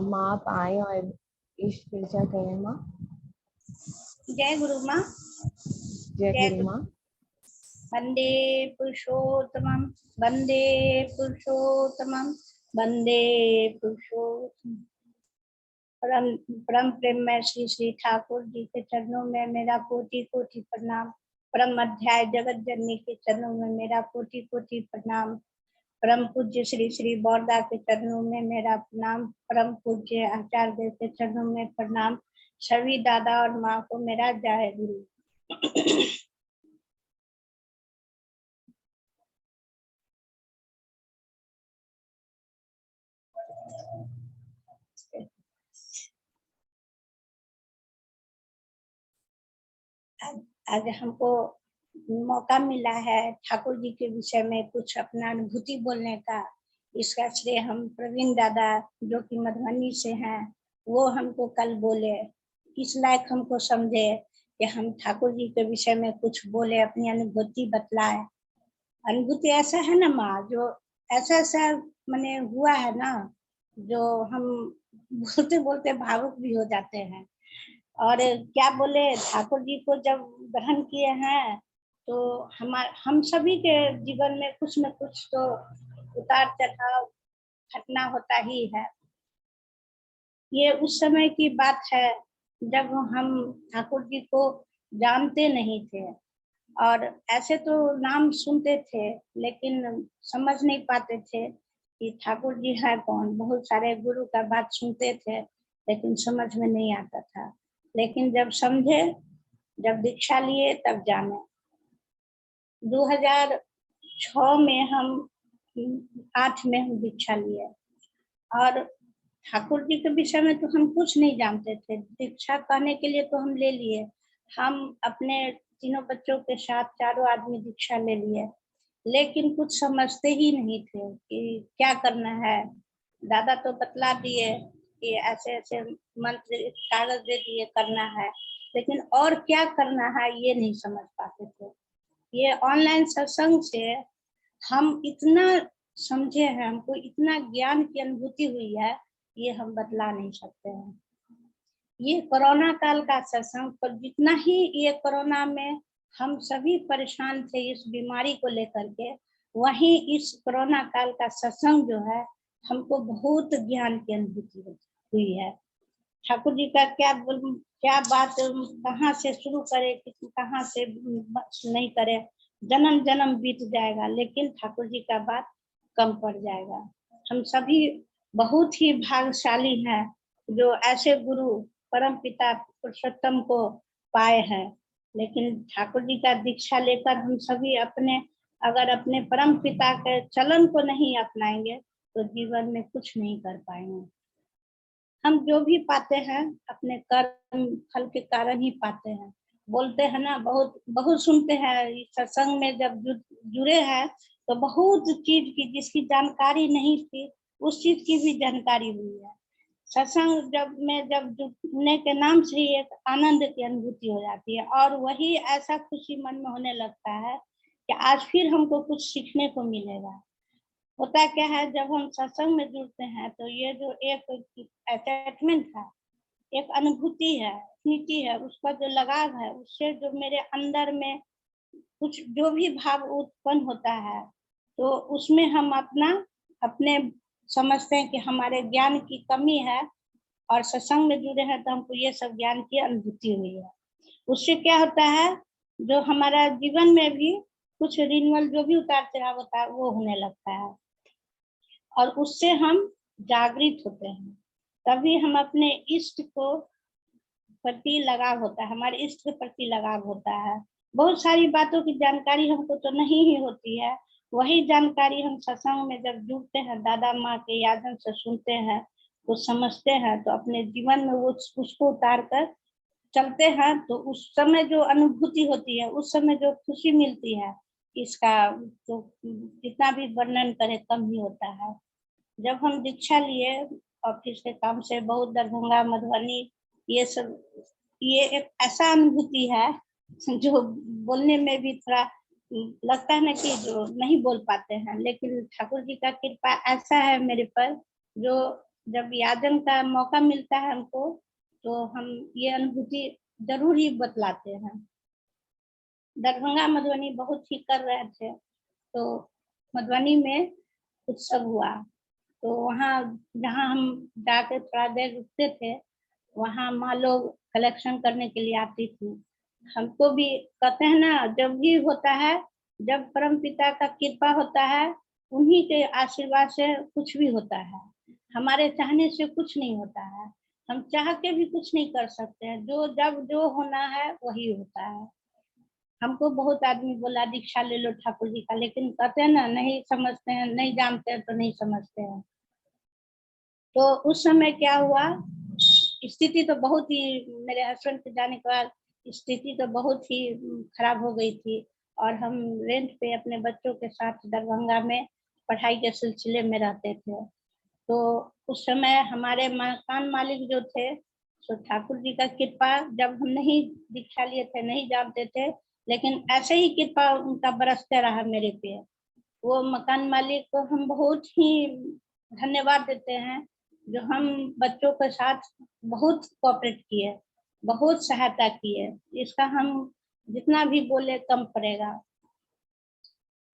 माँ आप आए और ईश पूजा करें माँ। जय गुरु माँ। जय गुरु माँ। वंदे पुरुषोत्तमं वंदे पुरुषोत्तमं वंदे पुरुषोत्तमं। परम परम प्रेम में श्री श्री ठाकुर जी के चरणों में मेरा कोटि कोटि प्रणाम। परम अध्याय जगत जननी के चरणों में मेरा कोटि कोटि प्रणाम। परम पूज्य श्री श्री बौरदा के चरणों में मेरा प्रणाम। परम पूज्य आचार्य देव के चरणों में प्रणाम। सभी दादा और माँ को मेरा जय गुरु। आज हमको मौका मिला है ठाकुर जी के विषय में कुछ अपना अनुभूति बोलने का। इसका श्रेय हम प्रवीण दादा जो कि मधुबनी से हैं, वो हमको कल बोले, किस लायक हमको समझे कि हम ठाकुर जी के विषय में कुछ बोले, अपनी अनुभूति बतलाए। अनुभूति ऐसा है ना माँ, जो ऐसा मैंने हुआ है ना, जो हम बोलते बोलते भावुक भी हो जाते हैं। और क्या बोले, ठाकुर जी को जब ग्रहण किए हैं तो हम सभी के जीवन में कुछ न कुछ तो उतार चढ़ाव घटना होता ही है। ये उस समय की बात है जब हम ठाकुर जी को जानते नहीं थे, और ऐसे तो नाम सुनते थे लेकिन समझ नहीं पाते थे कि ठाकुर जी है कौन। बहुत सारे गुरु का बात सुनते थे लेकिन समझ में नहीं आता था। लेकिन जब समझे, जब दीक्षा लिए, तब जाने। 2006 में हम 8 में हम दीक्षा लिए, और ठाकुर जी के विषय में तो हम कुछ नहीं जानते थे। दीक्षा करने के लिए तो हम ले लिए, हम अपने तीनों बच्चों के साथ 4 आदमी दीक्षा ले लिए, लेकिन कुछ समझते ही नहीं थे कि क्या करना है। दादा तो बतला दिए कि ऐसे ऐसे मंत्र कागज दे दिए, करना है, लेकिन और क्या करना है ये नहीं समझ पाते थे। ये ऑनलाइन सत्संग से हम इतना समझे हैं, हमको इतना ज्ञान की अनुभूति हुई है, ये हम बतला नहीं सकते हैं। ये कोरोना काल का सत्संग, पर जितना ही ये कोरोना में हम सभी परेशान थे इस बीमारी को लेकर के, वहीं इस कोरोना काल का सत्संग जो है हमको बहुत ज्ञान की अनुभूति हुई है। ठाकुर जी का क्या बात, कहाँ से शुरू करे, कहाँ से नहीं करे। जन्म जन्म बीत जाएगा लेकिन ठाकुर जी का बात कम पड़ जाएगा। हम सभी बहुत ही भाग्यशाली हैं जो ऐसे गुरु परम पिता पुरुषोत्तम को पाए हैं। लेकिन ठाकुर जी का दीक्षा लेकर हम सभी अगर अपने परम पिता के चलन को नहीं अपनाएंगे तो जीवन में कुछ नहीं कर पाएंगे। हम जो भी पाते हैं अपने कर्म फल के कारण ही पाते हैं। बोलते हैं ना, बहुत बहुत सुनते हैं, सत्संग में जब जुड़े हैं तो बहुत चीज की जिसकी जानकारी नहीं थी उस चीज की भी जानकारी हुई है। सत्संग जब जुड़ने के नाम से ही एक आनंद की अनुभूति हो जाती है, और वही ऐसा खुशी मन में होने लगता है कि आज फिर हमको कुछ सीखने को मिलेगा। होता क्या है, जब हम सत्संग में जुड़ते हैं तो ये जो एक अटैचमेंट है, एक अनुभूति है, नीति है, उसका जो लगाव है, उससे जो मेरे अंदर में कुछ जो भी भाव उत्पन्न होता है तो उसमें हम अपने समझते हैं कि हमारे ज्ञान की कमी है, और सत्संग में जुड़े हैं तो हमको ये सब ज्ञान की अनुभूति हुई है। उससे क्या होता है, जो हमारा जीवन में भी कुछ रिन्यूअल जो भी उतार चढ़ाव होता है वो होने लगता है, और उससे हम जागृत होते हैं। तभी हम अपने इष्ट को प्रति लगाव होता है, हमारे इष्ट के प्रति लगाव होता है। बहुत सारी बातों की जानकारी हमको तो नहीं ही होती है, वही जानकारी हम सत्संग में जब जुड़ते हैं, दादा माँ के यादन से सुनते हैं, कुछ समझते हैं, तो अपने जीवन में वो उसको उतार कर चलते हैं, तो उस समय जो अनुभूति होती है, उस समय जो खुशी मिलती है, इसका तो जितना भी वर्णन करे कम ही होता है। जब हम दीक्षा लिए ऑफिस के काम से, बहुत दरभंगा मधुबनी ये सब, ये एक ऐसा अनुभूति है जो बोलने में भी थोड़ा लगता है ना कि जो नहीं बोल पाते हैं, लेकिन ठाकुर जी का कृपा ऐसा है मेरे पर, जो जब यादन का मौका मिलता है हमको, तो हम ये अनुभूति जरूर ही बतलाते हैं। दरभंगा मधुबनी बहुत ही कर रहे थे, तो मधुबनी में उत्सव हुआ, तो वहाँ जहाँ हम जाके थोड़ा देर रुकते थे, वहाँ माँ लोग कलेक्शन करने के लिए आती थी। हमको भी कहते हैं ना, जब भी होता है, जब परम पिता का कृपा होता है, उन्हीं के आशीर्वाद से कुछ भी होता है। हमारे चाहने से कुछ नहीं होता है, हम चाह के भी कुछ नहीं कर सकते हैं। जो जब जो होना है वही होता है। हमको बहुत आदमी बोला दीक्षा ले लो ठाकुर जी का, लेकिन कहते हैं ना, नहीं समझते हैं, नहीं जानते हैं तो नहीं समझते हैं। तो उस समय क्या हुआ, स्थिति तो बहुत ही, मेरे हस्बैंड के जाने के बाद स्थिति तो बहुत ही खराब हो गई थी, और हम रेंट पे अपने बच्चों के साथ दरभंगा में पढ़ाई के सिलसिले में रहते थे। तो उस समय हमारे मकान मालिक जो थे, तो ठाकुर जी का कृपा, जब हम नहीं दीक्षा लिए थे, नहीं जानते थे, लेकिन ऐसे ही कृपा उनका बरसते रहा मेरे पे। वो मकान मालिक को हम बहुत ही धन्यवाद देते हैं, जो हम बच्चों के साथ बहुत कोऑपरेट किए, बहुत सहायता किए। इसका हम जितना भी बोले कम पड़ेगा।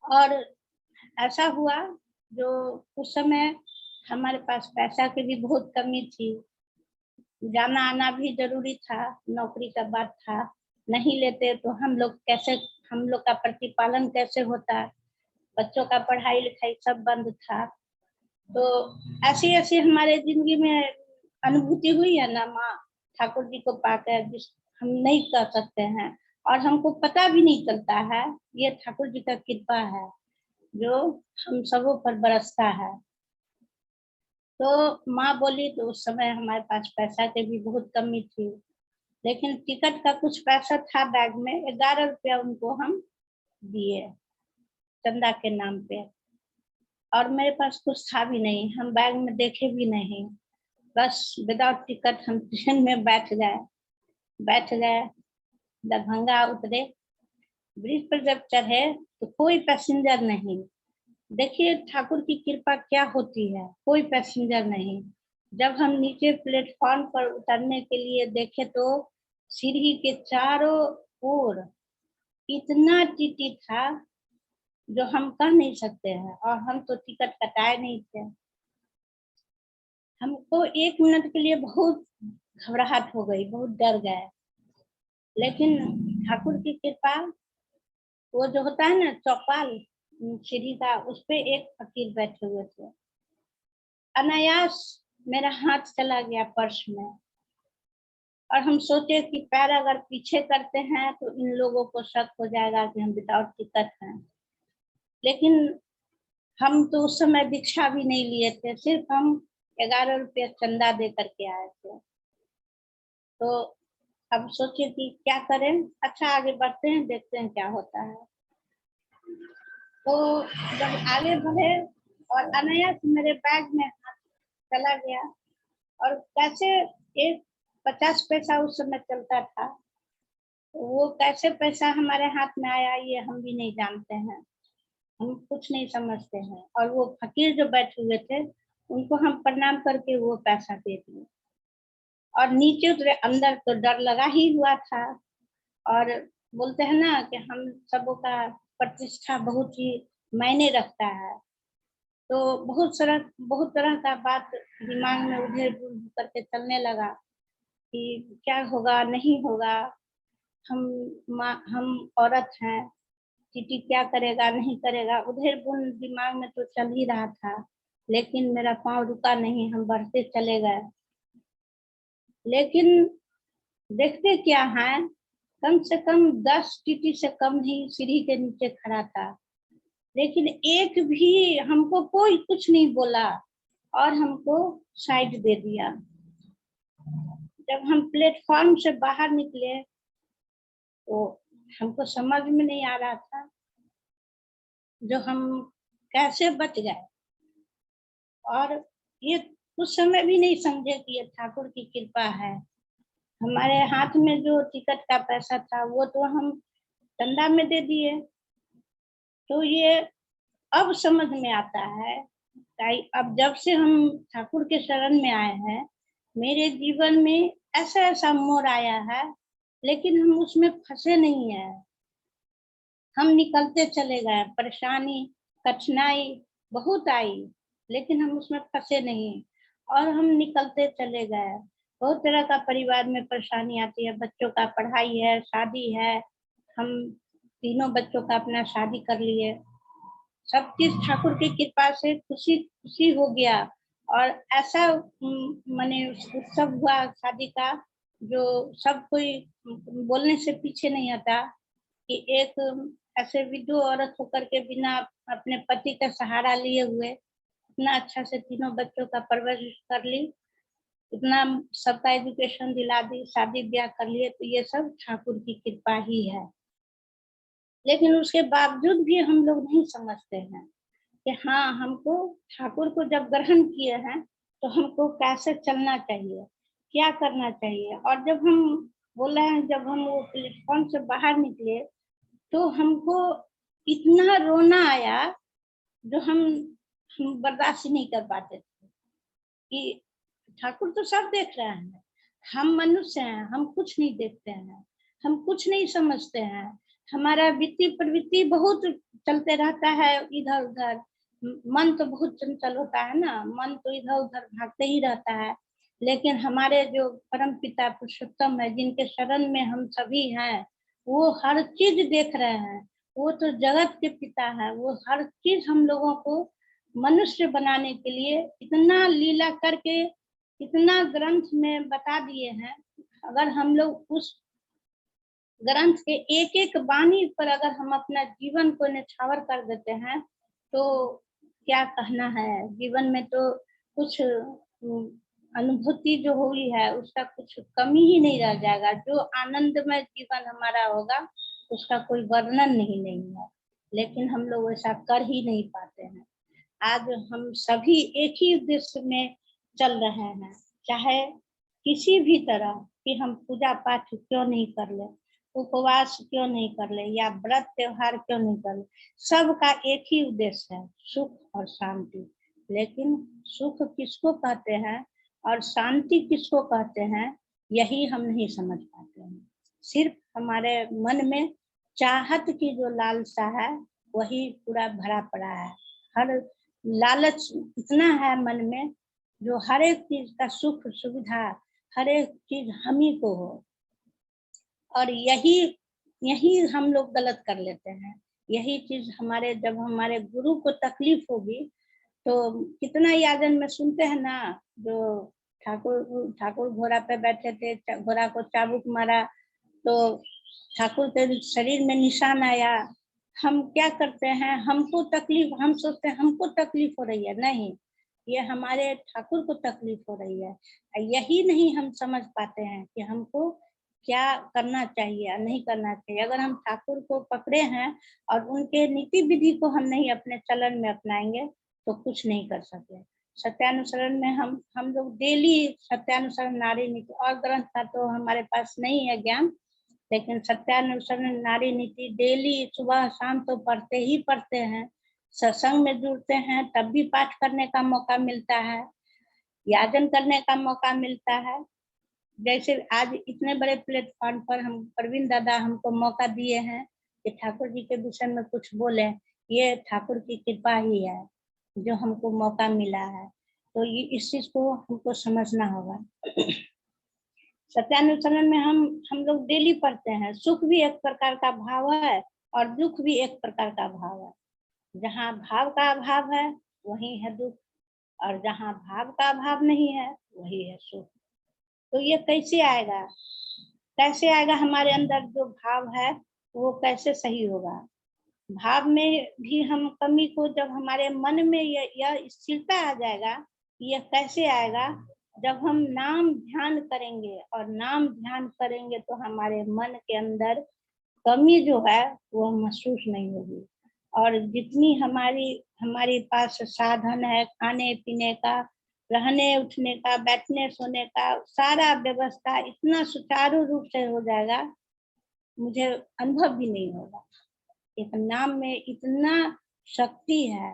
और ऐसा हुआ, जो उस समय हमारे पास पैसा की भी बहुत कमी थी, जाना आना भी जरूरी था, नौकरी का बात था, नहीं लेते तो हम लोग कैसे, हम लोग का प्रतिपालन कैसे होता, बच्चों का पढ़ाई लिखाई सब बंद था। तो ऐसी ऐसी हमारे जिंदगी में अनुभूति हुई है ना माँ, ठाकुर जी को पाकर, जिस हम नहीं कर सकते हैं, और हमको पता भी नहीं चलता है। ये ठाकुर जी का कृपा है जो हम सबों पर बरसता है। तो माँ बोली, तो उस समय हमारे पास पैसा की भी बहुत कमी थी, लेकिन टिकट का कुछ पैसा था बैग में, 11 रुपया उनको हम दिए चंदा के नाम पे। और मेरे पास कुछ था भी नहीं, हम बैग में देखे भी नहीं, बस विदाउट टिकट हम ट्रेन में बैठ गए, दरभंगा उतरे। ब्रिज पर जब चढ़े तो कोई पैसेंजर नहीं। देखिए ठाकुर की कृपा क्या होती है, कोई पैसेंजर नहीं। जब हम नीचे प्लेटफॉर्म पर उतरने के लिए देखे, तो सीढ़ी के चारों ओर इतना टीटी था जो हम कह नहीं सकते हैं, और हम तो टिकट कटाए नहीं थे। हमको 1 मिनट के लिए बहुत घबराहट हो गई, बहुत डर गए, लेकिन ठाकुर की कृपा, वो जो होता है ना चौपाल सीढ़ी का, उस पे एक फकीर बैठे हुए थे। अनायास मेरा हाथ चला गया पर्स में, और हम सोचे कि पैर अगर पीछे करते हैं तो इन लोगों को शक हो जाएगा कि हम विदाउट टिकट हैं। लेकिन हम तो उस समय दीक्षा भी नहीं लिए थे, सिर्फ हम 11 रुपये चंदा दे करके आए थे। तो अब सोचे कि क्या करें, अच्छा आगे बढ़ते हैं, देखते हैं क्या होता है। तो जब आगे बढ़े, और अनायास मेरे बैग में हाथ चला गया, और कैसे एक 50 पैसा उस समय चलता था, वो कैसे पैसा हमारे हाथ में आया ये हम भी नहीं जानते हैं, हम कुछ नहीं समझते हैं। और वो फकीर जो बैठे हुए थे, उनको हम प्रणाम करके वो पैसा दे दिए, और नीचे उतरे। अंदर तो डर लगा ही हुआ था, और बोलते हैं ना कि हम सबों का प्रतिष्ठा बहुत ही मायने रखता है। तो बहुत तरह का बात दिमाग में उधेड़ बुन करके चलने लगा कि क्या होगा, नहीं होगा, हम औरत हैं, टीटी क्या करेगा, नहीं करेगा, उधेड़ बुन दिमाग में तो चल ही रहा था। लेकिन मेरा पाँव रुका नहीं, हम बढ़ते चले गए। लेकिन देखते क्या है, कम से कम 10 टीटी से कम ही सीढ़ी के नीचे खड़ा था, लेकिन एक भी हमको कोई कुछ नहीं बोला, और हमको साइड दे दिया। जब हम प्लेटफॉर्म से बाहर निकले, तो हमको समझ में नहीं आ रहा था जो हम कैसे बच गए, और ये उस समय भी नहीं समझे कि ये ठाकुर की कृपा है। हमारे हाथ में जो टिकट का पैसा था, वो तो हम चंदा में दे दिए। तो ये अब समझ में आता है अब जब से हम ठाकुर के शरण में आए हैं, मेरे जीवन में ऐसा ऐसा मोड़ आया है, लेकिन हम उसमें फंसे नहीं है। हम निकलते चले गए, परेशानी कठिनाई बहुत आई, लेकिन हम उसमें फंसे नहीं और हम निकलते चले गए। बहुत तरह का परिवार में परेशानी आती है, बच्चों का पढ़ाई है, शादी है, हम तीनों बच्चों का अपना शादी कर लिए, सब चीज ठाकुर की कृपा से खुशी खुशी हो गया। और ऐसा माने उत्सव हुआ शादी का, जो सब कोई बोलने से पीछे नहीं हटा कि एक ऐसे विधु औरत होकर के बिना अपने पति का सहारा लिए हुए इतना अच्छा से तीनों बच्चों का परवरिश कर ली, इतना सबका एजुकेशन दिला दी, शादी ब्याह कर लिए, तो ये सब ठाकुर की कृपा ही है। लेकिन उसके बावजूद भी हम लोग नहीं समझते हैं कि हाँ, हमको ठाकुर को जब ग्रहण किए हैं तो हमको कैसे चलना चाहिए, क्या करना चाहिए। और जब हम बोल रहे हैं, जब हम वो प्लेटफॉर्म से बाहर निकले तो हमको इतना रोना आया जो हम बर्दाश्त नहीं कर पाते थे कि ठाकुर तो सब देख रहे हैं, हम मनुष्य हैं, हम कुछ नहीं देखते हैं, हम कुछ नहीं समझते हैं, हमारा वित्ती प्रवृत्ति बहुत चलते रहता है इधर उधर, मन तो बहुत चंचल होता है ना, मन तो इधर उधर भागते ही रहता है। लेकिन हमारे जो परम पिता पुरुषोत्तम है, जिनके शरण में हम सभी हैं, वो हर चीज देख रहे हैं, वो तो जगत के पिता है, वो हर चीज हम लोगों को मनुष्य बनाने के लिए इतना लीला करके इतना ग्रंथ में बता दिए हैं। अगर हम लोग उस ग्रंथ के एक एक वाणी पर अगर हम अपना जीवन को न्यौछावर कर देते हैं तो क्या कहना है। जीवन में तो कुछ अनुभूति जो हुई है उसका कुछ कमी ही नहीं रह जाएगा। जो आनंदमय जीवन हमारा होगा उसका कोई वर्णन नहीं है, लेकिन हम लोग ऐसा कर ही नहीं पाते हैं। आज हम सभी एक ही उद्देश्य में चल रहे हैं, चाहे किसी भी तरह कि हम पूजा पाठ क्यों नहीं कर ले, उपवास क्यों नहीं कर ले, या व्रत त्योहार क्यों नहीं कर ले, सबका एक ही उद्देश्य है, सुख और शांति। लेकिन सुख किसको कहते हैं और शांति किसको कहते हैं, यही हम नहीं समझ पाते हैं। सिर्फ हमारे मन में चाहत की जो लालसा है वही पूरा भरा पड़ा है। हर लालच इतना है मन में, जो हर एक चीज का सुख सुविधा हर एक चीज हम ही को हो, और यही हम लोग गलत कर लेते हैं। यही चीज हमारे, जब हमारे गुरु को तकलीफ होगी तो कितना याजन में सुनते हैं ना, जो ठाकुर घोड़ा पे बैठे थे, घोड़ा को चाबुक मारा तो ठाकुर के शरीर में निशान आया। हम क्या करते हैं, हमको तकलीफ, हम सोचते हैं हमको तकलीफ हो रही है, नहीं, ये हमारे ठाकुर को तकलीफ हो रही है। यही नहीं हम समझ पाते हैं कि हमको क्या करना चाहिए या नहीं करना चाहिए। अगर हम ठाकुर को पकड़े हैं और उनके नीति विधि को हम नहीं अपने चलन में अपनाएंगे तो कुछ नहीं कर सकते। सत्यानुसरण में हम लोग डेली सत्यानुसरण नारी नीति और ग्रंथ का तो हमारे पास नहीं है ज्ञान, लेकिन सत्यानुसरण नारी नीति डेली सुबह शाम तो पढ़ते ही पढ़ते हैं। सत्संग में जुड़ते हैं तब भी पाठ करने का मौका मिलता है, याजन करने का मौका मिलता है। जैसे आज इतने बड़े प्लेटफॉर्म पर हम प्रवीण दादा हमको मौका दिए हैं कि ठाकुर जी के विषय में कुछ बोले, ये ठाकुर की कृपा ही है जो हमको मौका मिला है। तो ये इस चीज को हमको समझना होगा। सत्यानुसरण में हम लोग डेली पढ़ते हैं। सुख भी एक प्रकार का भाव है और दुख भी एक प्रकार का भाव है। जहाँ भाव का अभाव है वही है दुख, और जहाँ भाव का अभाव नहीं है वही है सुख। तो ये कैसे आएगा, कैसे आएगा हमारे अंदर जो भाव है वो कैसे सही होगा। भाव में भी हम कमी को, जब हमारे मन में यह स्थिरता आ जाएगा, ये कैसे आएगा, जब हम नाम ध्यान करेंगे, और नाम ध्यान करेंगे तो हमारे मन के अंदर कमी जो है वो महसूस नहीं होगी। और जितनी हमारी पास साधन है, खाने पीने का, रहने उठने का, बैठने सोने का, सारा व्यवस्था इतना सुचारू रूप से हो जाएगा, मुझे अनुभव भी नहीं होगा। एक नाम में इतना शक्ति है,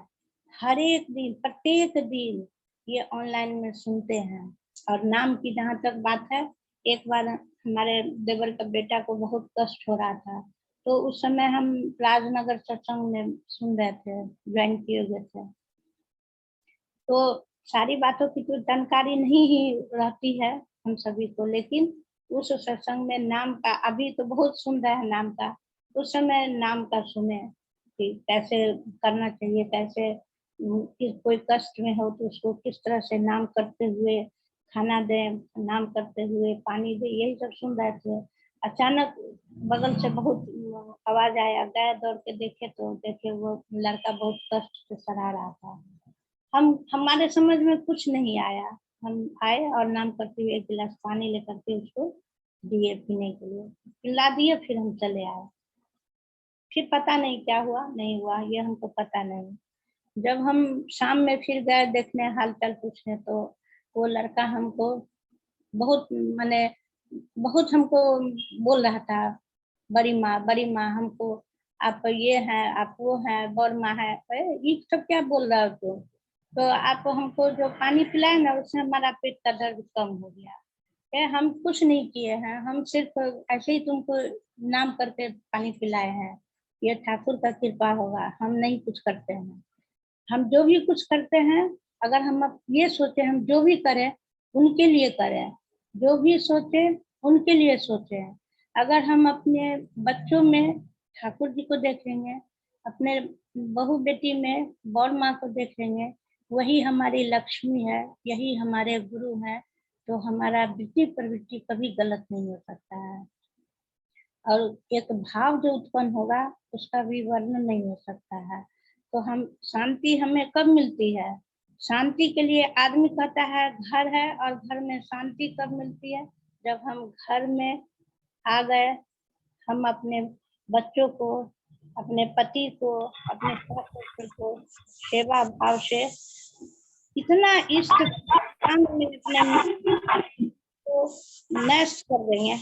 हर एक दिन, प्रत्येक दिन ये ऑनलाइन में सुनते हैं। और नाम की जहाँ तक बात है, एक बार हमारे देवर का बेटा को बहुत कष्ट हो रहा था, तो उस समय हम राजनगर सत्संग में सुन रहे थे, ज्वाइन किए हुए थे। तो सारी बातों की तो जानकारी नहीं ही रहती है हम सभी को, लेकिन उस सत्संग में नाम का, अभी तो बहुत सुन रहे हैं नाम का, उस समय नाम का सुने कि कैसे करना चाहिए, कैसे कि कोई कष्ट में हो तो उसको किस तरह से नाम करते हुए खाना दें, नाम करते हुए पानी दें, यही सब सुन रहे थे। अचानक बगल से बहुत आवाज आया, गए दौड़ के देखे तो देखे वो लड़का बहुत कष्ट से सड़ा रहा था। हमारे समझ में कुछ नहीं आया, हम आए और नाम करते हुए एक गिलास पानी लेकर के उसको दिए पीने के लिए, पिला दिए, फिर हम चले आए। फिर पता नहीं क्या हुआ नहीं हुआ, ये हमको पता नहीं। जब हम शाम में फिर गए देखने, हालचाल पूछने, तो वो लड़का हमको बहुत माने बहुत हमको बोल रहा था, बड़ी माँ हमको, आप ये हैं, आप वो हैं, बड़ माँ है, ये सब क्या बोल रहा हो तुम? तो आप हमको जो पानी पिलाए ना, उससे हमारा पेट का दर्द कम हो गया। हम कुछ नहीं किए हैं, हम सिर्फ ऐसे ही तुमको नाम करके पानी पिलाए हैं, ये ठाकुर का कृपा होगा, हम नहीं कुछ करते हैं। हम जो भी कुछ करते हैं, अगर हम अब ये सोचे हम जो भी करें उनके लिए करें, जो भी सोचे उनके लिए सोचे। अगर हम अपने बच्चों में ठाकुर जी को देखेंगे, अपने बहू बेटी में बड़ माँ को देखेंगे, वही हमारी लक्ष्मी है, यही हमारे गुरु हैं, तो हमारा वृत्ति प्रवृत्ति कभी गलत नहीं हो सकता है। और एक भाव जो उत्पन्न होगा उसका भी वर्णन नहीं हो सकता है। तो हम शांति हमें कब मिलती है? शांति के लिए आदमी कहता है घर है, और घर में शांति कब मिलती है? जब हम घर में आ गए, हम अपने बच्चों को, अपने पति को, अपने सास ससुर को सेवा भाव से इतना इष्ट में अपने मन को नष्ट कर देंगे,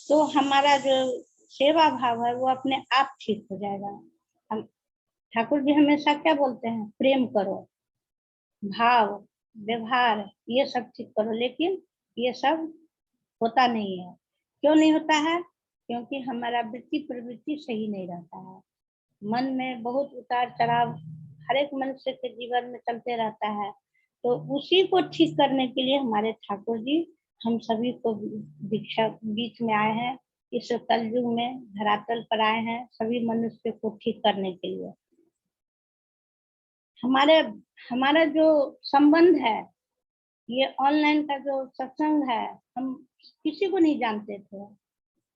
तो हमारा जो सेवा भाव है वो अपने आप ठीक हो जाएगा। हम ठाकुर जी हमेशा क्या बोलते हैं? प्रेम करो, भाव व्यवहार ये सब ठीक करो, लेकिन ये सब होता नहीं है। क्यों नहीं होता है? क्योंकि हमारा वृत्ति प्रवृत्ति सही नहीं रहता है। मन में बहुत उतार चढ़ाव हर एक मनुष्य के जीवन में चलते रहता है, तो उसी को ठीक करने के लिए हमारे ठाकुर जी हम सभी को दीक्षा बीच में आए हैं, इस कलयुग में धरातल पर आए हैं सभी मनुष्य को ठीक करने के लिए। हमारा जो संबंध है, ये ऑनलाइन का जो सत्संग है, हम किसी को नहीं जानते थे।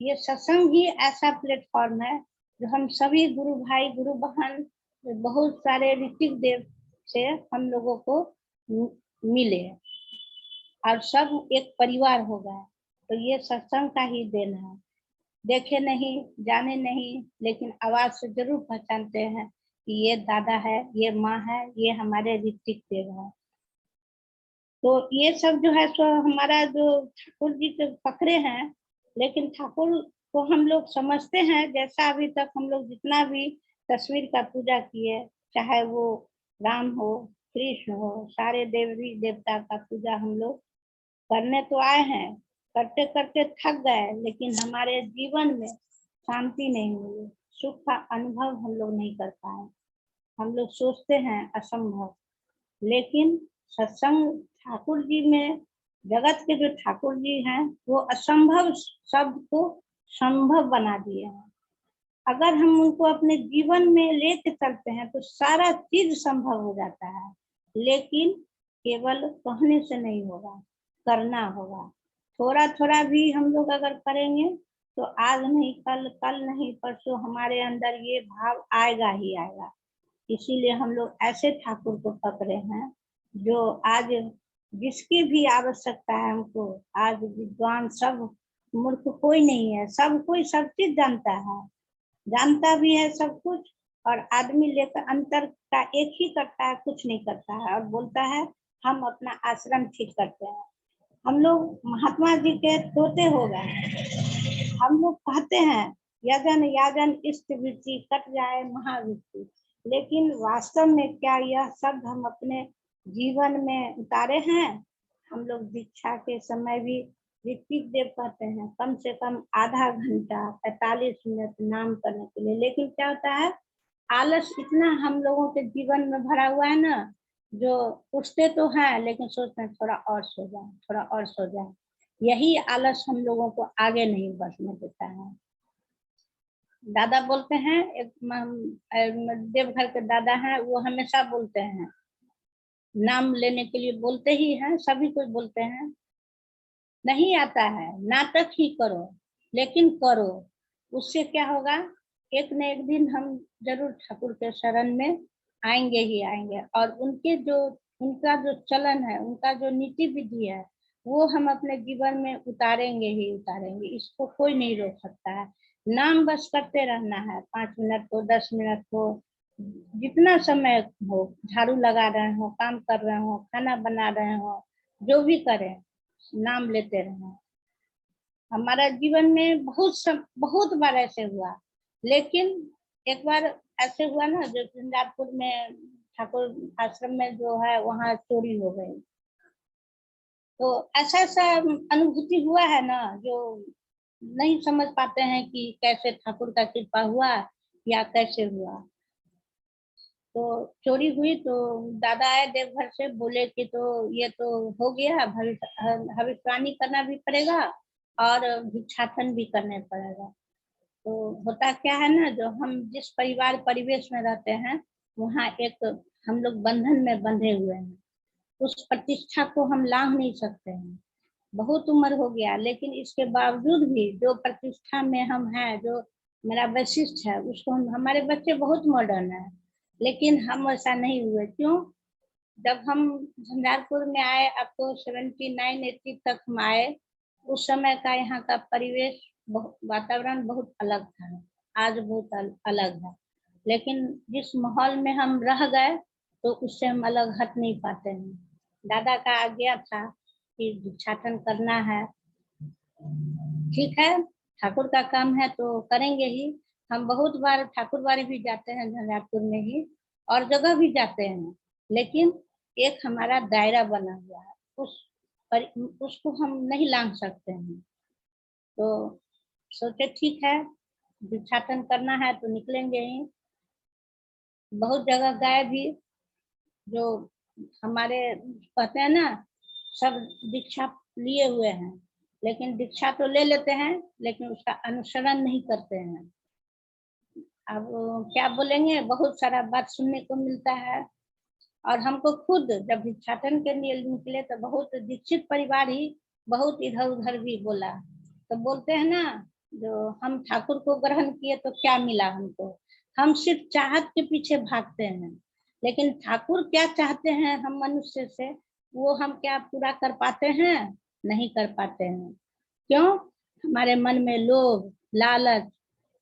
ये सत्संग ही ऐसा प्लेटफॉर्म है जो हम सभी गुरु भाई गुरु बहन, बहुत सारे ऋतिक देव से हम लोगों को मिले और सब एक परिवार हो गए। तो ये सत्संग का ही देन है। देखे नहीं, जाने नहीं, लेकिन आवाज से जरूर पहचानते हैं कि ये दादा है, ये माँ है, ये हमारे ऋतिक देव है। तो ये सब जो है सो हमारा जो ठाकुर जी के फकरे हैं, लेकिन ठाकुर को हम लोग समझते हैं, जैसा अभी तक हम लोग जितना भी तस्वीर का पूजा किए, चाहे वो राम हो, कृष्ण हो, सारे देवी देवता का पूजा हम लोग करने तो आए हैं, करते करते थक गए, लेकिन हमारे जीवन में शांति नहीं मिली, सुख का अनुभव हम लोग नहीं कर पाए। हम लोग सोचते हैं असंभव, लेकिन सत्संग ठाकुर जी में, जगत के जो ठाकुर जी हैं, वो असंभव शब्द को संभव बना दिए हैं। अगर हम उनको अपने जीवन में लेके चलते हैं तो सारा चीज संभव हो जाता है, लेकिन केवल कहने से नहीं होगा, करना होगा। थोड़ा थोड़ा भी हम लोग अगर करेंगे तो आज नहीं कल, कल नहीं परसों हमारे अंदर ये भाव आएगा ही आएगा। इसीलिए हम लोग ऐसे ठाकुर को पकड़े हैं जो आज जिसकी भी आवश्यकता है हमको, आज विद्वान सब, मूर्ख कोई नहीं है, सब कोई सब चीज जानता भी है सब कुछ। और आदमी लेकर अंतर का एक ही करता है, कुछ नहीं करता है, और बोलता है हम अपना आश्रम ठीक करते हैं। हम लोग महात्मा जी के तोते हो गए। हम लोग कहते हैं यजन याजन इष्ट वृत्ति कट जाए महावृत्ति, लेकिन वास्तव में क्या यह शब्द हम अपने जीवन में उतारे हैं? हम लोग दीक्षा के समय भी ऋत्विक देव कहते हैं कम से कम आधा घंटा 45 मिनट नाम करने के लिए, लेकिन क्या होता है आलस इतना हम लोगों के जीवन में भरा हुआ है ना, जो उठते तो हैं लेकिन सोचते हैं थोड़ा और सो जाए, थोड़ा और सो जाए। यही आलस हम लोगों को आगे नहीं बढ़ने देता है। दादा बोलते हैं, एक देवघर के दादा हैं, वो हमेशा बोलते हैं, नाम लेने के लिए बोलते ही हैं, सभी को बोलते हैं, नहीं आता है नाटक ही करो लेकिन करो, उससे क्या होगा, एक न एक दिन हम जरूर ठाकुर के शरण में आएंगे ही आएंगे। और उनका जो चलन है, उनका जो नीति विधि है, वो हम अपने जीवन में उतारेंगे ही उतारेंगे, इसको कोई नहीं रोक सकता है। नाम बस करते रहना है, 5 मिनट को 10 मिनट को, जितना समय हो, झाड़ू लगा रहे हो, काम कर रहे हो, खाना बना रहे हो, जो भी करें नाम लेते रहे। हमारा जीवन में बहुत बार ऐसे हुआ, लेकिन एक बार ऐसे हुआ ना, जो झंझारपुर में ठाकुर आश्रम में जो है वहाँ चोरी हो गई। तो ऐसा ऐसा अनुभूति हुआ है ना, जो नहीं समझ पाते हैं कि कैसे ठाकुर का कृपा हुआ या कैसे हुआ। तो चोरी हुई तो दादा आए देवघर से, बोले कि तो ये तो हो गया, भविष्यवाणी करना भी पड़ेगा और भिक्षाटन भी करने पड़ेगा। तो होता क्या है ना, जो हम जिस परिवार परिवेश में रहते हैं, वहाँ एक हम लोग बंधन में बंधे हुए हैं, उस प्रतिष्ठा को हम लांघ नहीं सकते हैं। बहुत उम्र हो गया, लेकिन इसके बावजूद भी जो प्रतिष्ठा में हम हैं, जो मेरा वैशिष्ट है, उसको हमारे बच्चे बहुत मॉडर्न है, लेकिन हम ऐसा नहीं हुए। क्यों? जब हम झंझारपुर में आए, अब तो 79-80 तक हम आए, उस समय का यहाँ का परिवेश वातावरण बहुत अलग था, आज बहुत अलग है। लेकिन जिस माहौल में हम रह गए, तो उससे हम अलग हट नहीं पाते हैं। दादा का आज्ञा था कि भिक्षाटन करना है, ठीक है, ठाकुर का काम है तो करेंगे ही। हम बहुत बार ठाकुर बाड़ी भी जाते हैं झंझारपुर में ही, और जगह भी जाते हैं, लेकिन एक हमारा दायरा बना हुआ है, उसको हम नहीं लांघ सकते हैं। तो सोचे ठीक है, भिक्षाटन करना है तो निकलेंगे ही। बहुत जगह गए भी, जो हमारे कहते हैं ना, सब दीक्षा लिए हुए हैं, लेकिन दीक्षा तो ले लेते हैं, लेकिन उसका अनुसरण नहीं करते हैं। अब क्या बोलेंगे, बहुत सारा बात सुनने को मिलता है। और हमको खुद जब भिक्षाटन के लिए निकले तो बहुत दीक्षित परिवार ही बहुत इधर उधर भी बोला। तो बोलते हैं ना, जो हम ठाकुर को ग्रहण किए तो क्या मिला हमको, हम सिर्फ चाहत के पीछे भागते हैं, लेकिन ठाकुर क्या चाहते हैं हम मनुष्य से, वो हम क्या पूरा कर पाते हैं? नहीं कर पाते हैं। क्यों? हमारे मन में लोभ, लालच,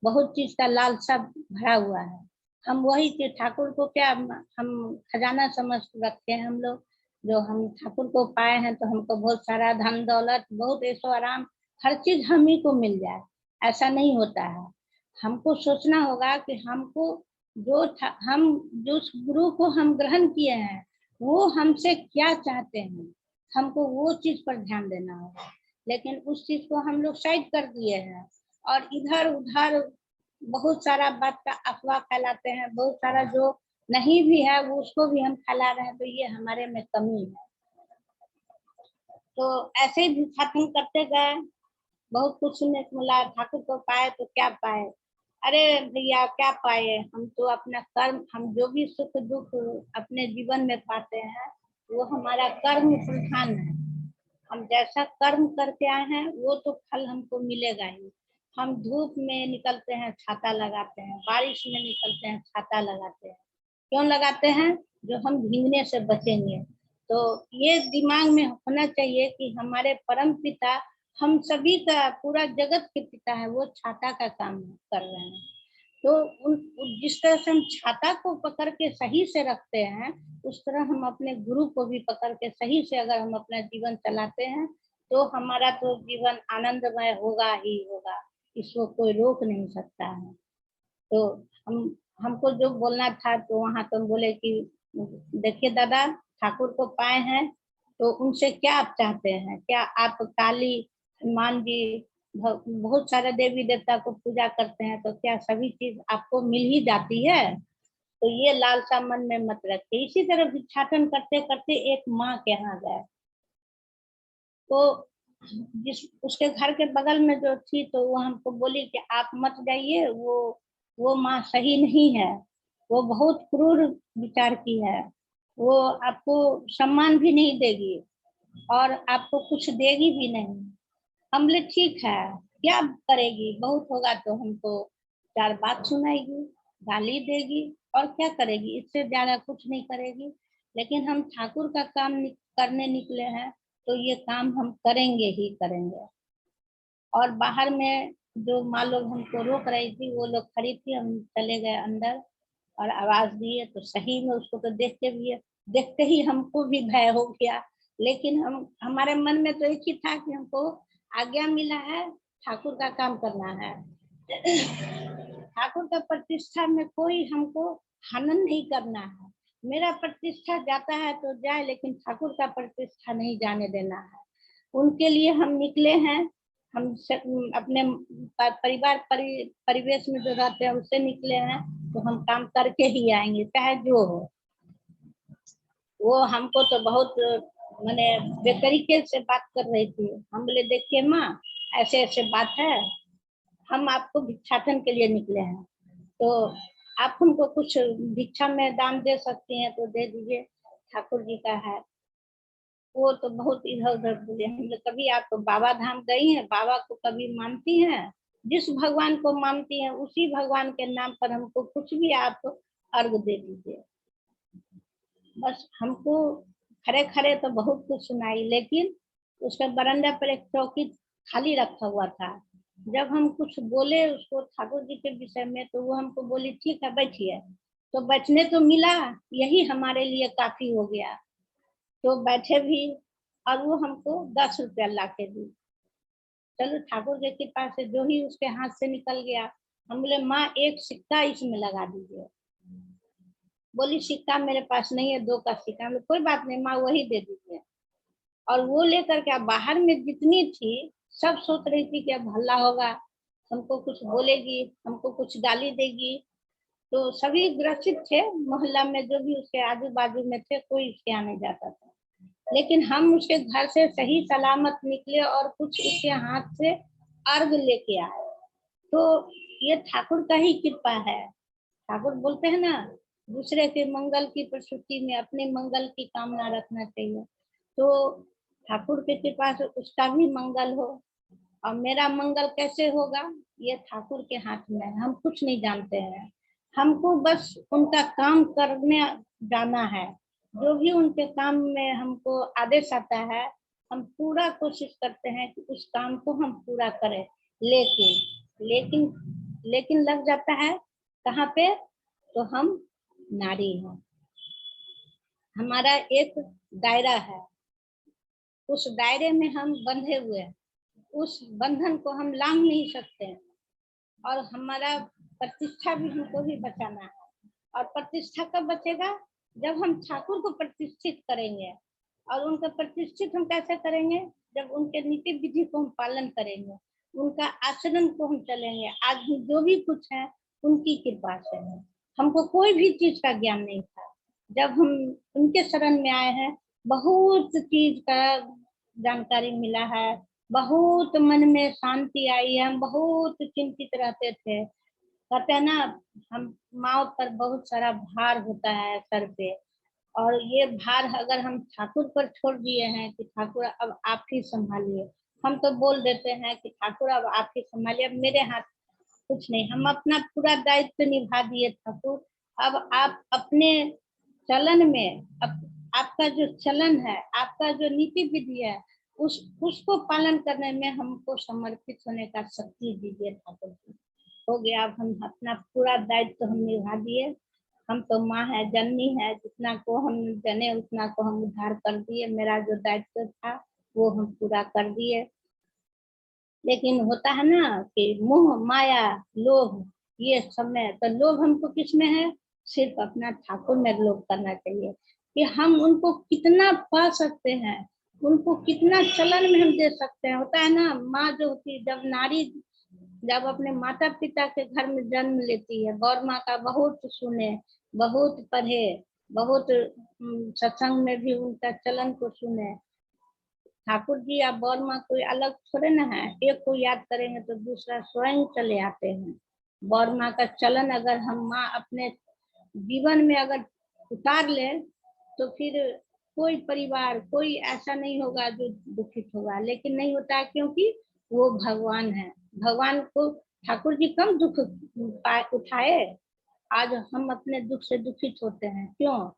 बहुत चीज का लालसा भरा हुआ है। हम वही चीज ठाकुर को क्या हम खजाना समझ रखते हैं हम लोग, जो हम ठाकुर को पाए हैं तो हमको बहुत सारा धन दौलत, बहुत ऐशो आराम, हर चीज हम ही को मिल जाए, ऐसा नहीं होता है। हमको सोचना होगा कि हमको हम जिस गुरु को हम ग्रहण किए हैं, वो हमसे क्या चाहते हैं, हमको वो चीज पर ध्यान देना होगा। लेकिन उस चीज को हम लोग साइड कर दिए हैं, और इधर उधर बहुत सारा बात का अफवाह फैलाते हैं, बहुत सारा जो नहीं भी है वो उसको भी हम फैला रहे हैं, तो ये हमारे में कमी है। तो ऐसे ही भिक्षाटन करते गए, बहुत कुछ सुनने को मिला, ठाकुर को पाए तो क्या पाए। अरे भैया क्या पाए, हम तो अपना कर्म, हम जो भी सुख दुख अपने जीवन में पाते हैं, वो हमारा कर्म प्रधान है। हम जैसा कर्म करके आए हैं वो तो फल हमको मिलेगा ही। हम धूप में निकलते हैं छाता लगाते हैं, बारिश में निकलते हैं छाता लगाते हैं, क्यों लगाते हैं? जो हम भीगने से बचेंगे। तो ये दिमाग में होना चाहिए कि हमारे परम पिता, हम सभी का, पूरा जगत के पिता है, वो छाता का काम कर रहे हैं। तो जिस तरह से हम छाता को पकड़ के सही से रखते हैं, उस तरह हम अपने गुरु को भी पकड़ के सही से अगर हम अपना जीवन चलाते हैं, तो हमारा तो जीवन आनंदमय होगा ही होगा, इसको कोई रोक नहीं सकता है। तो हमको जो बोलना था तो वहां तो बोले कि देखिए दादा, ठाकुर को पाए हैं तो उनसे क्या आप चाहते हैं? क्या आप काली, हनुमान जी, बहुत सारे देवी देवता को पूजा करते हैं, तो क्या सभी चीज आपको मिल ही जाती है? तो ये लालसा मन में मत रखिए। इसी तरह भिक्षाटन करते करते एक माँ के यहाँ गए, तो जिस उसके घर के बगल में जो थी, तो वो हमको बोली कि आप मत जाइए, वो माँ सही नहीं है, वो बहुत क्रूर विचार की है, वो आपको सम्मान भी नहीं देगी और आपको कुछ देगी भी नहीं। हम बोले ठीक है, क्या करेगी? बहुत होगा तो हमको चार बात सुनाएगी, गाली देगी और क्या करेगी, इससे ज्यादा कुछ नहीं करेगी। लेकिन हम ठाकुर का काम करने निकले हैं तो ये काम हम करेंगे ही करेंगे। और बाहर में जो माँ लोग हमको रोक रही थी, वो लोग खड़ी थी, हम चले गए अंदर और आवाज दिए तो सही में उसको तो देखते ही हमको भी भय हो गया। लेकिन हम हमारे मन में तो एक ही था कि हमको आज्ञा मिला है, ठाकुर का काम करना है। ठाकुर का प्रतिष्ठा में कोई हमको हनन नहीं करना है। मेरा प्रतिष्ठा जाता है तो जाए, लेकिन ठाकुर का प्रतिष्ठा नहीं जाने देना है। उनके लिए हम निकले हैं। हम अपने परिवार परिवेश में जो रहते हैं उससे निकले हैं, तो हम काम करके ही आएंगे चाहे जो हो। वो हमको तो बहुत माने बेतरीके से बात कर रही थी। हम बोले देखिए माँ, ऐसे ऐसे बात है, हम आपको भिक्षाटन के लिए निकले हैं, तो आप हमको कुछ भिक्षा में दान दे सकती हैं तो दे दीजिए, ठाकुर जी का है। वो तो बहुत इधर उधर बोले। हम लोग कभी आप बाबा धाम गई हैं? बाबा को कभी मानती हैं? जिस भगवान को मानती हैं उसी भगवान के नाम पर हमको कुछ भी आप अर्घ दे दीजिए। बस हमको खड़े खड़े तो बहुत कुछ सुनाई, लेकिन उसके बरंडा पर एक चौकी खाली रखा हुआ था। जब हम कुछ बोले उसको ठाकुर जी के विषय में, तो वो हमको बोली ठीक है बैठिए। तो बैठने तो मिला, यही हमारे लिए काफी हो गया। तो बैठे भी और वो हमको 10 रुपया ला के दी। चलो ठाकुर जी के पास से जो ही उसके हाथ से निकल गया, हम बोले माँ एक सिक्का इसमें लगा दीजिए। बोली सिक्का मेरे पास नहीं है, 2 का सिक्का। में कोई बात नहीं माँ, वही दे दीजिए। और वो लेकर के बाहर में जितनी थी सब सोच रही थी कि अब हल्ला होगा, हमको कुछ बोलेगी, हमको कुछ गाली देगी। तो सभी ग्रसित थे, मोहल्ला में जो भी उसके आजू बाजू में थे, कोई उसके आने जाता था। लेकिन हम उसके घर से सही सलामत निकले और कुछ उसके हाथ से अर्घ लेके आए। तो ये ठाकुर का ही कृपा है। ठाकुर बोलते हैं ना, दूसरे के मंगल की प्रस्तुति में अपने मंगल की कामना रखना चाहिए। तो ठाकुर के कृपा से उसका भी मंगल हो। और मेरा मंगल कैसे होगा, ये ठाकुर के हाथ में है। हम कुछ नहीं जानते हैं, हमको बस उनका काम करने जाना है। जो भी उनके काम में हमको आदेश आता है, हम पूरा कोशिश करते हैं कि उस काम को हम पूरा करें। लेकिन लेकिन लेकिन लग जाता है कहाँ पे? तो हम नारी हैं, हमारा एक दायरा है, उस दायरे में हम बंधे हुए हैं, उस बंधन को हम लांघ नहीं सकते। और हमारा प्रतिष्ठा भी हमको ही बचाना है। और प्रतिष्ठा कब बचेगा? जब हम ठाकुर को प्रतिष्ठित करेंगे। और उनका प्रतिष्ठित हम कैसे करेंगे? जब उनके नीति विधि को हम पालन करेंगे, उनका आचरण को हम चलेंगे। आज जो भी कुछ है उनकी कृपा से है। हमको कोई भी चीज का ज्ञान नहीं था, जब हम उनके शरण में आए हैं बहुत चीज का जानकारी मिला है, बहुत मन में शांति आई है। हम बहुत चिंतित रहते थे, कहते हैं ना, हम माँ पर बहुत सारा भार होता है सर पे, और ये भार अगर हम ठाकुर पर छोड़ दिए हैं कि ठाकुर अब आप ही संभालिए, हम तो बोल देते हैं कि ठाकुर अब आप ही संभालिए, अब मेरे हाथ कुछ नहीं, हम अपना पूरा दायित्व निभा दिए ठाकुर। अब आप अपने चलन में आपका जो चलन है, आपका जो नीति विधि है, उसको पालन करने में हमको समर्पित होने का शक्ति दीजिए ठाकुर जी। हो गया, अब हम अपना पूरा दायित्व हम निभा दिए। हम तो माँ है, जननी है, जितना को हम जने उतना को हम उद्धार कर दिए। मेरा जो दायित्व था वो हम पूरा कर दिए। लेकिन होता है ना कि मोह माया लोभ, ये समय तो लोभ हमको किस में है, सिर्फ अपना ठाकुर में लोभ करना चाहिए कि हम उनको कितना पा सकते हैं, उनको कितना चलन में हम दे सकते हैं। होता है ना, माँ जो होती है, जब नारी जब अपने माता पिता के घर में जन्म लेती है, गौर माँ का बहुत सुने, बहुत पढ़े, बहुत सत्संग में भी उनका चलन को सुने। ठाकुर जी या गौर माँ कोई अलग थोड़े ना है, एक को याद करेंगे तो दूसरा स्वयं चले आते हैं। गौर माँ का चलन अगर हम माँ अपने जीवन में अगर उतार ले तो फिर कोई परिवार, कोई ऐसा नहीं होगा जो दुखित होगा। लेकिन नहीं होता है, क्योंकि वो भगवान है। भगवान को ठाकुर जी कम दुख उठाए। आज हम अपने दुख से दुखित होते हैं, क्यों?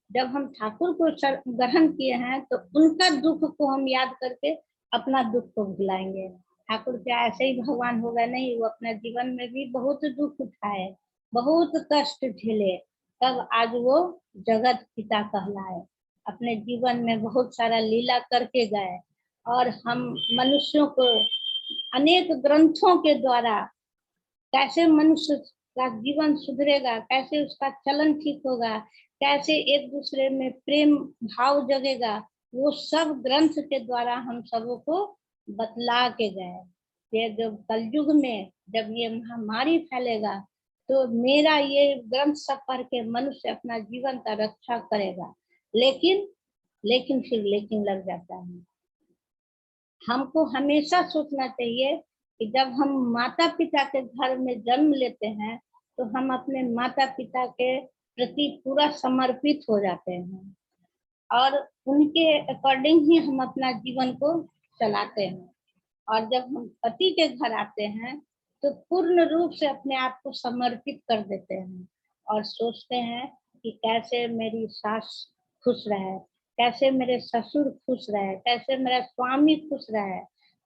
जब हम ठाकुर को ग्रहण किए हैं तो उनका दुख को हम याद करके अपना दुख को भुलाएंगे। ठाकुर क्या ऐसे ही भगवान होगा? नहीं, वो अपने जीवन में भी बहुत दुख उठाए, बहुत कष्ट झेले, तब आज वो जगत पिता कहलाए। अपने जीवन में बहुत सारा लीला करके गए और हम मनुष्यों को अनेक ग्रंथों के द्वारा कैसे मनुष्य का जीवन सुधरेगा, कैसे उसका चलन ठीक होगा, कैसे एक दूसरे में प्रेम भाव जगेगा, वो सब ग्रंथ के द्वारा हम सबों को बतला के गए। ये जब कलयुग में जब ये महामारी फैलेगा तो मेरा ये ग्रंथ सब पढ़ के मनुष्य अपना जीवन का रक्षा करेगा। लेकिन फिर लेकिन लग जाता है। हमको हमेशा सोचना चाहिए कि जब हम माता पिता के घर में जन्म लेते हैं तो हम अपने माता पिता के प्रति पूरा समर्पित हो जाते हैं और उनके अकॉर्डिंग ही हम अपना जीवन को चलाते हैं। और जब हम पति के घर आते हैं तो पूर्ण रूप से अपने आप को समर्पित कर देते हैं और सोचते हैं कि कैसे मेरी सास खुश रहे, कैसे मेरे ससुर खुश रहे, कैसे मेरा स्वामी खुश रहे।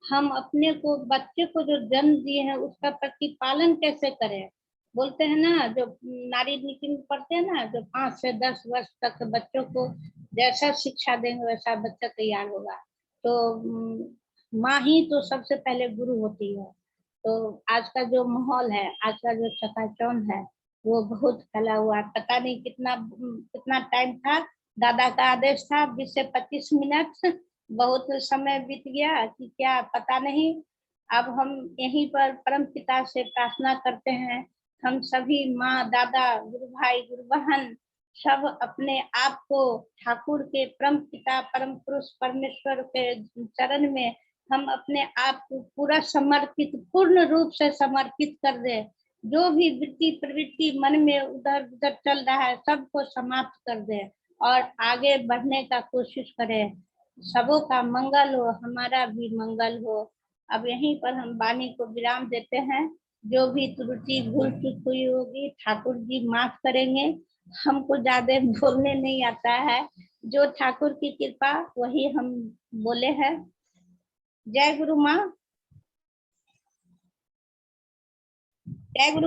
हम अपने को, बच्चे को जो जन्म दिए हैं उसका प्रतिपालन कैसे करें। बोलते हैं ना, जो नारी नीति में पढ़ते हैं ना, जो 5 से 10 वर्ष तक बच्चों को जैसा शिक्षा देंगे वैसा बच्चा तैयार होगा। तो माँ ही तो सबसे पहले गुरु होती है। तो आज का जो माहौल है, आज का जो चकाचौंध है, वो बहुत फैला हुआ है। पता नहीं कितना कितना टाइम था, दादा का आदेश था 20 से 25 मिनट, बहुत समय बीत गया कि क्या पता नहीं। अब हम यहीं पर परम पिता से प्रार्थना करते हैं, हम सभी माँ, दादा, गुरु भाई, गुरु बहन सब अपने आप को ठाकुर के परम पिता, परम पुरुष परमेश्वर के चरण में हम अपने आप को पूरा समर्पित, पूर्ण रूप से समर्पित कर दे। जो भी वृत्ति प्रवृत्ति मन में उधर उधर चल रहा है सबको समाप्त कर दे और आगे बढ़ने का कोशिश करें। सबों का मंगल हो, हमारा भी मंगल हो। अब यहीं पर हम वाणी को विराम देते हैं। जो भी त्रुटि भूल चूक हुई होगी ठाकुर जी माफ करेंगे। हमको ज्यादा बोलने नहीं आता है, जो ठाकुर की कृपा वही हम बोले हैं। जय गुरु माँ, जय गुरु।